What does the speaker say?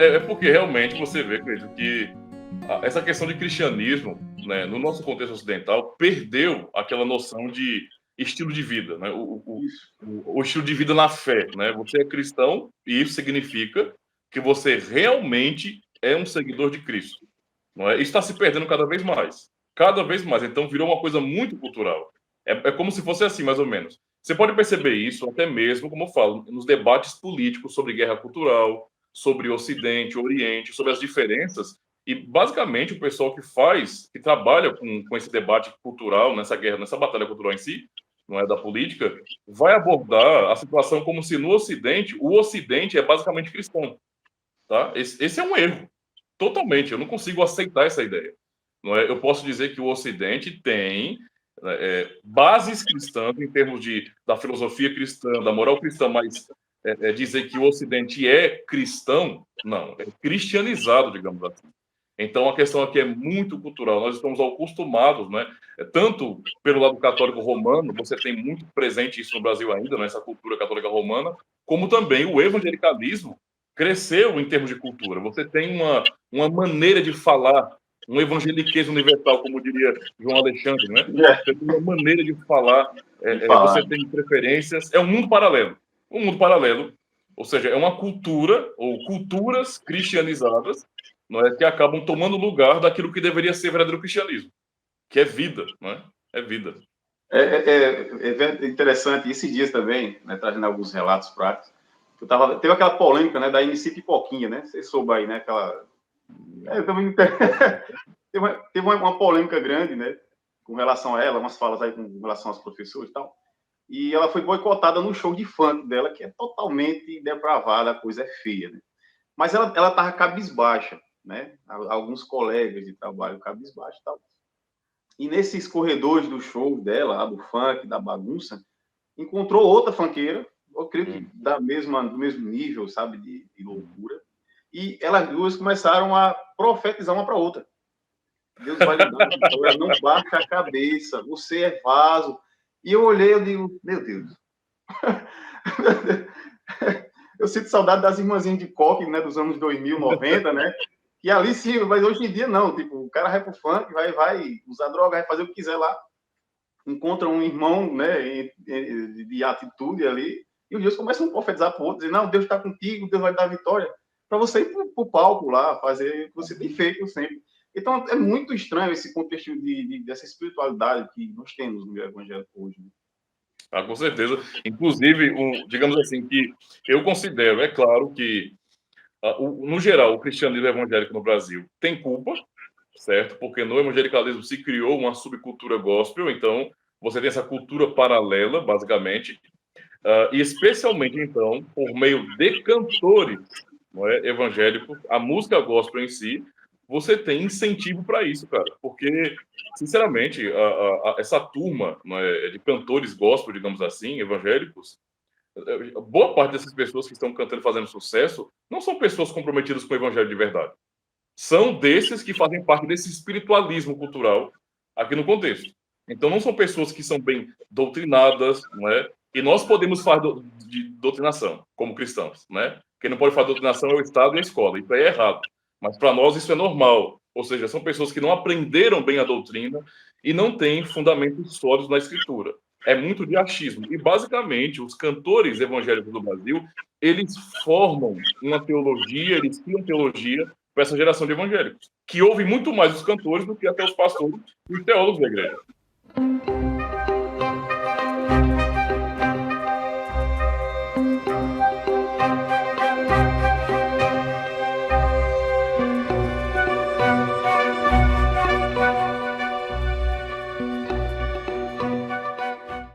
É porque realmente você vê, Cleiton, que essa questão de cristianismo, né, no nosso contexto ocidental, perdeu aquela noção de estilo de vida, né? Isso. O estilo de vida na fé, né? Você é cristão e isso significa que você realmente é um seguidor de Cristo, não é? Isso está se perdendo cada vez mais. Cada vez mais. Então virou uma coisa muito cultural. É como se fosse assim, mais ou menos. Você pode perceber isso até mesmo, como eu falo, nos debates políticos sobre guerra cultural, sobre Ocidente, Oriente, sobre as diferenças. E, basicamente, o pessoal que trabalha com esse debate cultural, nessa guerra, nessa batalha cultural em si, não é da política, vai abordar a situação como se no Ocidente, o Ocidente é basicamente cristão. Tá? Esse é um erro. Totalmente. Eu não consigo aceitar essa ideia. Não é? Eu posso dizer que o Ocidente tem bases cristãs em termos da filosofia cristã, da moral cristã, mas dizer que o Ocidente é cristão, não, é cristianizado, digamos assim. Então, a questão aqui é muito cultural. Nós estamos acostumados, né? Tanto pelo lado católico romano, você tem muito presente isso no Brasil ainda, nessa cultura católica romana, como também o evangelicalismo cresceu em termos de cultura. Você tem uma maneira de falar, um evangeliquez universal, como diria João Alexandre, né? Você tem uma maneira de falar, você tem preferências. É um mundo paralelo. Um mundo paralelo, ou seja, é uma cultura, ou culturas cristianizadas, não é, que acabam tomando lugar daquilo que deveria ser verdadeiro cristianismo, que é vida, não é? É vida. É interessante, esses dias também, né, trazendo alguns relatos práticos, teve aquela polêmica, né, da MC Pipoquinha, né? Você soube aí, né? Também teve uma polêmica grande, né? Com relação a ela, umas falas aí com relação aos professores e tal. E ela foi boicotada no show de funk dela, que é totalmente depravada, a coisa é feia, né? Mas ela tava cabisbaixa, né? Alguns colegas de trabalho cabisbaixo e tal. E nesses corredores do show dela, lá do funk, da bagunça, encontrou outra funkeira, eu creio que do mesmo nível, sabe, de loucura. E elas duas começaram a profetizar uma para outra. Deus vai lhe dar uma vitória, não baixa a cabeça, você é vaso. E eu olhei, eu digo, meu Deus. Eu sinto saudade das irmãzinhas de coque, né, dos anos 2000, 90, né? E ali sim, mas hoje em dia não. Tipo, o cara vai pro funk, vai usar droga, vai fazer o que quiser lá. Encontra um irmão, né, de atitude ali, e os Deus começam a profetizar para o outro, dizer, não, Deus está contigo, Deus vai dar vitória, para você ir para o palco lá, fazer o que você tem feito sempre. Então, é muito estranho esse contexto dessa espiritualidade que nós temos no Evangelho hoje. Com certeza. Inclusive, digamos assim, que eu considero, é claro que, no geral, o cristianismo evangélico no Brasil tem culpa, certo? Porque no evangelicalismo se criou uma subcultura gospel, então você tem essa cultura paralela, basicamente, e especialmente, então, por meio de cantores, não é, evangélicos, a música gospel em si, você tem incentivo para isso, cara. Porque, sinceramente, essa turma, não é, de cantores gospel, digamos assim, evangélicos, boa parte dessas pessoas que estão cantando e fazendo sucesso não são pessoas comprometidas com o evangelho de verdade. São desses que fazem parte desse espiritualismo cultural aqui no contexto. Então, não são pessoas que são bem doutrinadas, não é? E nós podemos falar de doutrinação, como cristãos, né? Quem não pode fazer doutrinação é o Estado e a escola. Isso é errado. Mas para nós isso é normal. Ou seja, são pessoas que não aprenderam bem a doutrina e não têm fundamentos sólidos na escritura. É muito de achismo. E, basicamente, os cantores evangélicos do Brasil, eles formam uma teologia, eles criam teologia para essa geração de evangélicos, que ouve muito mais os cantores do que até os pastores e os teólogos da igreja.